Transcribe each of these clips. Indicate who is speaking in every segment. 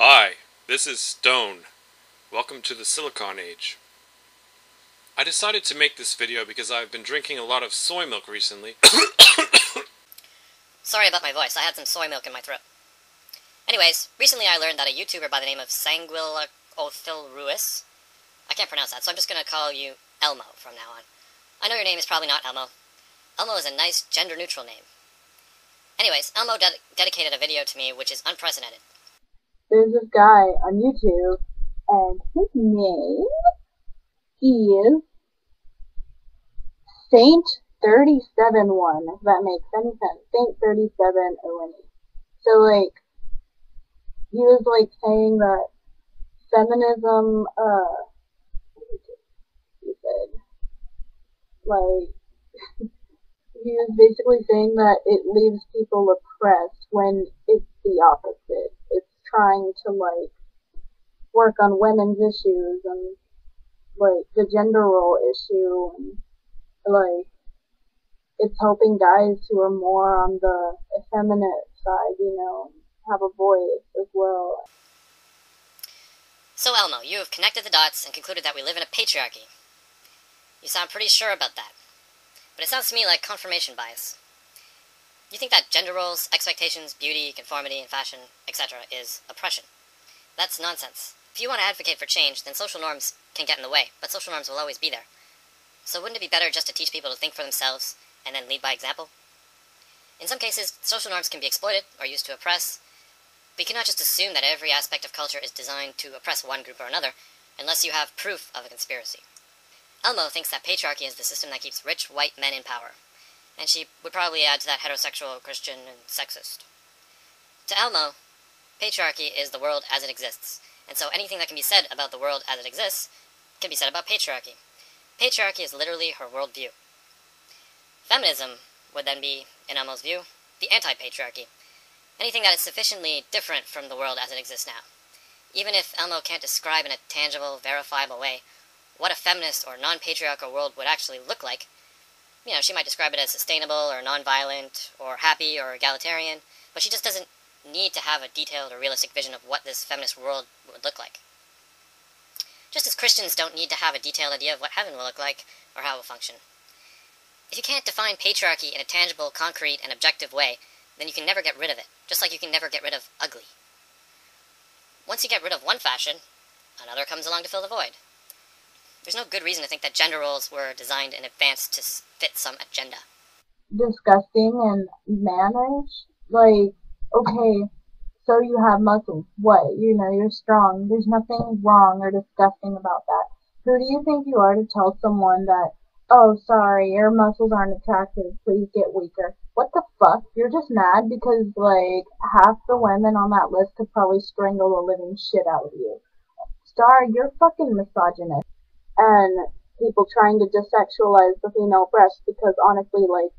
Speaker 1: Hi, this is Stone. Welcome to the Silicon Age. I decided to make this video because I've been drinking a lot of soy milk recently.
Speaker 2: Sorry about my voice, I had some soy milk in my throat. Anyways, recently I learned that a YouTuber by the name of Sanguilaothilruis, I can't pronounce that, so I'm just gonna call you Elmo from now on. I know your name is probably not Elmo. Elmo is a nice, gender-neutral name. Anyways, Elmo dedicated a video to me which is unprecedented.
Speaker 3: There's this guy on YouTube, and his name is Saint371, if that makes any sense. Saint37ONE. So, like, he was, like, saying that feminism, he said, like, he was basically saying that it leaves people oppressed when it's the opposite. It's trying to, like, work on women's issues and, like, the gender role issue, and, like, it's helping guys who are more on the effeminate side, you know, have a voice as well.
Speaker 2: So Elmo, you have connected the dots and concluded that we live in a patriarchy. You sound pretty sure about that. But it sounds to me like confirmation bias. You think that gender roles, expectations, beauty, conformity, and fashion, etc. is oppression. That's nonsense. If you want to advocate for change, then social norms can get in the way, but social norms will always be there. So wouldn't it be better just to teach people to think for themselves, and then lead by example? In some cases, social norms can be exploited, or used to oppress, but you cannot just assume that every aspect of culture is designed to oppress one group or another, unless you have proof of a conspiracy. Elmo thinks that patriarchy is the system that keeps rich white men in power, and she would probably add to that heterosexual, Christian, and sexist. To Elmo, patriarchy is the world as it exists, and so anything that can be said about the world as it exists can be said about patriarchy. Patriarchy is literally her worldview. Feminism would then be, in Elmo's view, the anti-patriarchy. Anything that is sufficiently different from the world as it exists now. Even if Elmo can't describe in a tangible, verifiable way what a feminist or non-patriarchal world would actually look like, you know, she might describe it as sustainable or non-violent or happy or egalitarian, but she just doesn't need to have a detailed or realistic vision of what this feminist world would look like. Just as Christians don't need to have a detailed idea of what heaven will look like or how it will function. If you can't define patriarchy in a tangible, concrete, and objective way, then you can never get rid of it, just like you can never get rid of ugly. Once you get rid of one fashion, another comes along to fill the void. There's no good reason to think that gender roles were designed in advance to fit some agenda.
Speaker 3: Disgusting and mannish. Like, okay, so you have muscles. What? You know, you're strong. There's nothing wrong or disgusting about that. Who do you think you are to tell someone that, oh, sorry, your muscles aren't attractive, please get weaker? What the fuck? You're just mad because, like, half the women on that list could probably strangle the living shit out of you. Sorry, you're fucking misogynist. And people trying to desexualize the female breast because, honestly, like,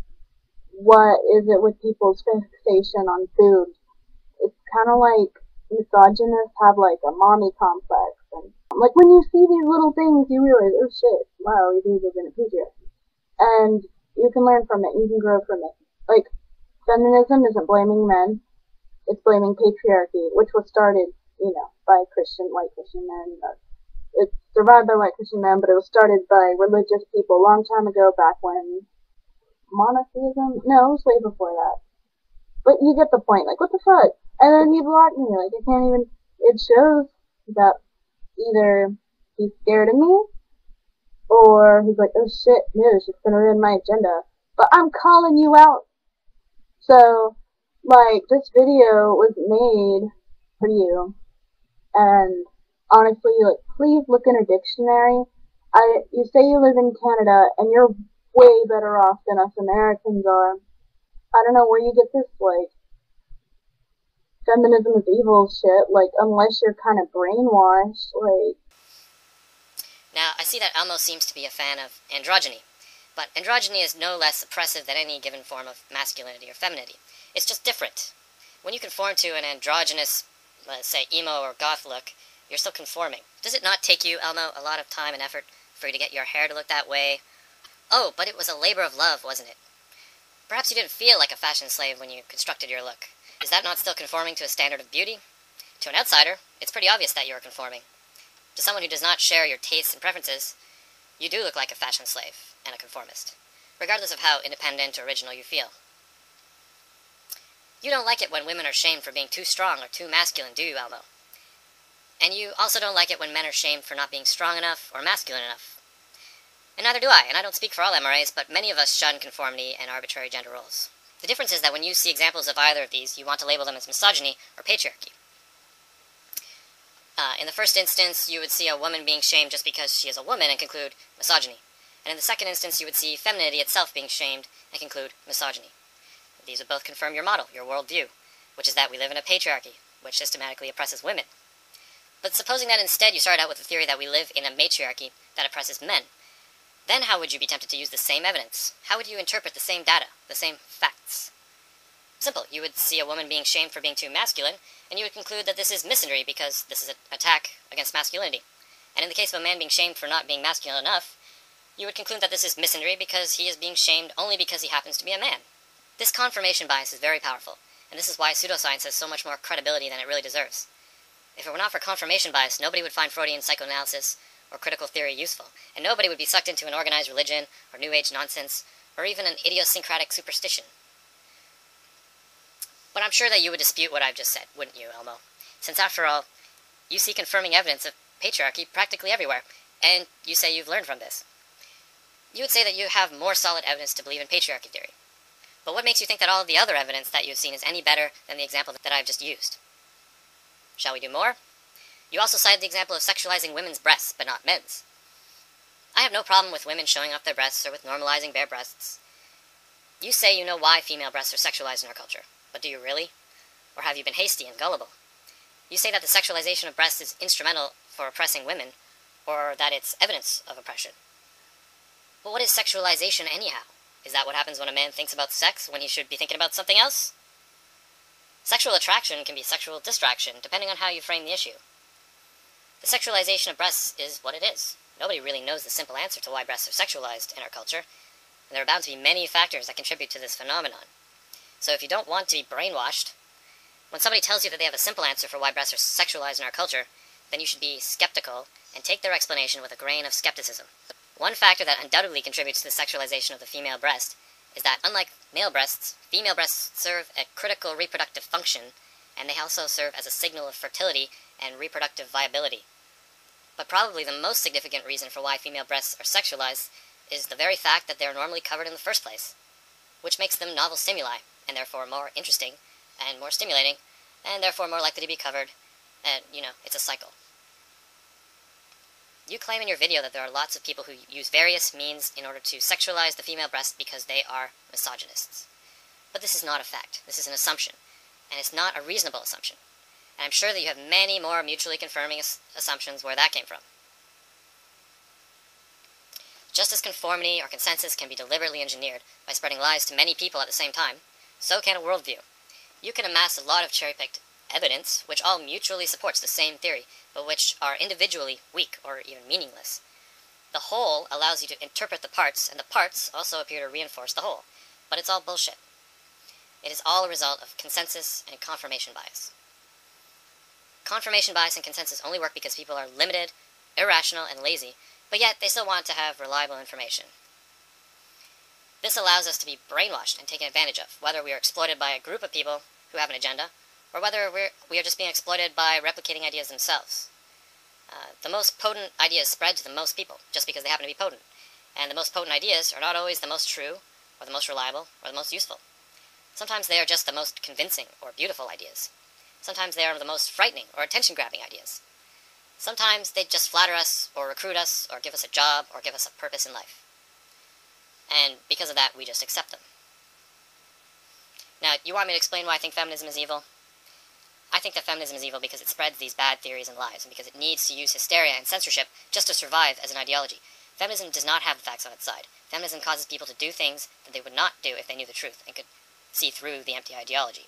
Speaker 3: what is it with people's fixation on food? It's kind of like misogynists have, like, a mommy complex. And, like, when you see these little things, you realize, oh shit, wow, we do live in a patriarchy. And you can learn from it, you can grow from it. Like, feminism isn't blaming men, it's blaming patriarchy, which was started, you know, by white Christian men. It's survived by white Christian men, but it was started by religious people a long time ago, back when monotheism? No, it was way before that. But you get the point, like, what the fuck? And then he blocked me, like, I can't even, it shows that either he's scared of me, or he's like, oh shit, news, it's gonna ruin my agenda. But I'm calling you out! So, like, this video was made for you, and honestly, like, please look in a dictionary. You say you live in Canada, and you're way better off than us Americans are. I don't know where you get this, like, feminism is evil shit, like, unless you're kind of brainwashed, like.
Speaker 2: Now, I see that Elmo seems to be a fan of androgyny, but androgyny is no less oppressive than any given form of masculinity or femininity. It's just different. When you conform to an androgynous, let's say, emo or goth look, you're still conforming. Does it not take you, Elmo, a lot of time and effort for you to get your hair to look that way? Oh, but it was a labor of love, wasn't it? Perhaps you didn't feel like a fashion slave when you constructed your look. Is that not still conforming to a standard of beauty? To an outsider, it's pretty obvious that you are conforming. To someone who does not share your tastes and preferences, you do look like a fashion slave and a conformist, regardless of how independent or original you feel. You don't like it when women are shamed for being too strong or too masculine, do you, Elmo? And you also don't like it when men are shamed for not being strong enough or masculine enough. And neither do I, and I don't speak for all MRAs, but many of us shun conformity and arbitrary gender roles. The difference is that when you see examples of either of these, you want to label them as misogyny or patriarchy. In the first instance, you would see a woman being shamed just because she is a woman and conclude misogyny. And in the second instance, you would see femininity itself being shamed and conclude misogyny. These would both confirm your model, your worldview, which is that we live in a patriarchy, which systematically oppresses women. But supposing that instead you start out with the theory that we live in a matriarchy that oppresses men, then how would you be tempted to use the same evidence? How would you interpret the same data, the same facts? Simple. You would see a woman being shamed for being too masculine, and you would conclude that this is misandry because this is an attack against masculinity. And in the case of a man being shamed for not being masculine enough, you would conclude that this is misandry because he is being shamed only because he happens to be a man. This confirmation bias is very powerful, and this is why pseudoscience has so much more credibility than it really deserves. If it were not for confirmation bias, nobody would find Freudian psychoanalysis or critical theory useful, and nobody would be sucked into an organized religion or New Age nonsense, or even an idiosyncratic superstition. But I'm sure that you would dispute what I've just said, wouldn't you, Elmo? Since after all, you see confirming evidence of patriarchy practically everywhere, and you say you've learned from this. You would say that you have more solid evidence to believe in patriarchy theory. But what makes you think that all of the other evidence that you've seen is any better than the example that I've just used? Shall we do more? You also cited the example of sexualizing women's breasts, but not men's. I have no problem with women showing off their breasts or with normalizing bare breasts. You say you know why female breasts are sexualized in our culture, but do you really? Or have you been hasty and gullible? You say that the sexualization of breasts is instrumental for oppressing women, or that it's evidence of oppression. But what is sexualization anyhow? Is that what happens when a man thinks about sex when he should be thinking about something else? Sexual attraction can be sexual distraction, depending on how you frame the issue. The sexualization of breasts is what it is. Nobody really knows the simple answer to why breasts are sexualized in our culture, and there are bound to be many factors that contribute to this phenomenon. So if you don't want to be brainwashed, when somebody tells you that they have a simple answer for why breasts are sexualized in our culture, then you should be skeptical and take their explanation with a grain of skepticism. One factor that undoubtedly contributes to the sexualization of the female breast is that, unlike male breasts, female breasts serve a critical reproductive function, and they also serve as a signal of fertility and reproductive viability. But probably the most significant reason for why female breasts are sexualized is the very fact that they are normally covered in the first place, which makes them novel stimuli, and therefore more interesting, and more stimulating, and therefore more likely to be covered, and, it's a cycle. You claim in your video that there are lots of people who use various means in order to sexualize the female breast because they are misogynists. But this is not a fact. This is an assumption, and it's not a reasonable assumption. And I'm sure that you have many more mutually confirming assumptions where that came from. Just as conformity or consensus can be deliberately engineered by spreading lies to many people at the same time, so can a worldview. You can amass a lot of cherry-picked evidence which all mutually supports the same theory, but which are individually weak or even meaningless. The whole allows you to interpret the parts, and the parts also appear to reinforce the whole. But it's all bullshit. It is all a result of consensus and confirmation bias. Confirmation bias and consensus only work because people are limited, irrational, and lazy, but yet they still want to have reliable information. This allows us to be brainwashed and taken advantage of, whether we are exploited by a group of people who have an agenda, or whether we are just being exploited by replicating ideas themselves. The most potent ideas spread to the most people, just because they happen to be potent. And the most potent ideas are not always the most true, or the most reliable, or the most useful. Sometimes they are just the most convincing or beautiful ideas. Sometimes they are the most frightening or attention-grabbing ideas. Sometimes they just flatter us, or recruit us, or give us a job, or give us a purpose in life. And because of that, we just accept them. Now, you want me to explain why I think feminism is evil? I think that feminism is evil because it spreads these bad theories and lies, and because it needs to use hysteria and censorship just to survive as an ideology. Feminism does not have the facts on its side. Feminism causes people to do things that they would not do if they knew the truth and could see through the empty ideology.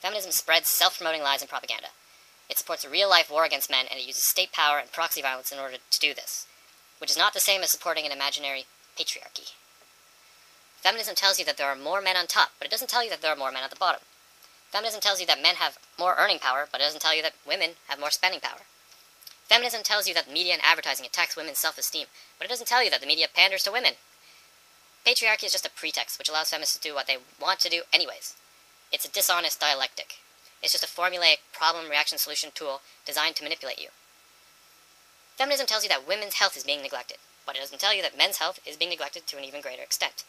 Speaker 2: Feminism spreads self-promoting lies and propaganda. It supports a real-life war against men, and it uses state power and proxy violence in order to do this, which is not the same as supporting an imaginary patriarchy. Feminism tells you that there are more men on top, but it doesn't tell you that there are more men at the bottom. Feminism tells you that men have more earning power, but it doesn't tell you that women have more spending power. Feminism tells you that the media and advertising attacks women's self-esteem, but it doesn't tell you that the media panders to women. Patriarchy is just a pretext which allows feminists to do what they want to do anyways. It's a dishonest dialectic. It's just a formulaic problem-reaction-solution tool designed to manipulate you. Feminism tells you that women's health is being neglected, but it doesn't tell you that men's health is being neglected to an even greater extent.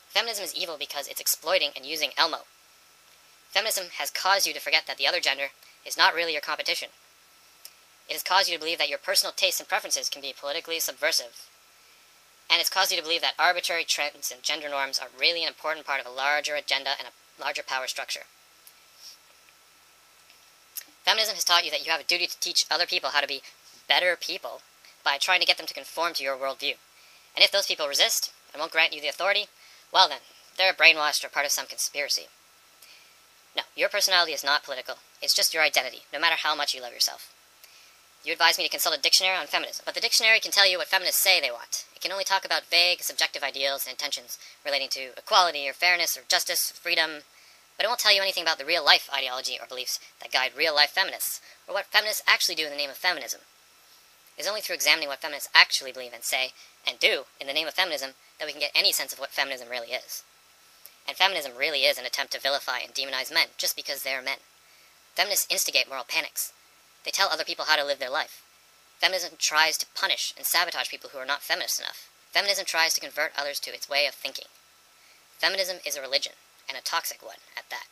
Speaker 2: Feminism is evil because it's exploiting and using Elmo. Feminism has caused you to forget that the other gender is not really your competition. It has caused you to believe that your personal tastes and preferences can be politically subversive. And it's caused you to believe that arbitrary trends and gender norms are really an important part of a larger agenda and a larger power structure. Feminism has taught you that you have a duty to teach other people how to be better people by trying to get them to conform to your worldview. And if those people resist and won't grant you the authority, well then, they're brainwashed or part of some conspiracy. No, your personality is not political. It's just your identity, no matter how much you love yourself. You advised me to consult a dictionary on feminism, but the dictionary can tell you what feminists say they want. It can only talk about vague, subjective ideals and intentions relating to equality or fairness or justice, freedom, but it won't tell you anything about the real-life ideology or beliefs that guide real-life feminists, or what feminists actually do in the name of feminism. It's only through examining what feminists actually believe and say, and do, in the name of feminism, that we can get any sense of what feminism really is. And feminism really is an attempt to vilify and demonize men just because they are men. Feminists instigate moral panics. They tell other people how to live their life. Feminism tries to punish and sabotage people who are not feminist enough. Feminism tries to convert others to its way of thinking. Feminism is a religion, and a toxic one at that.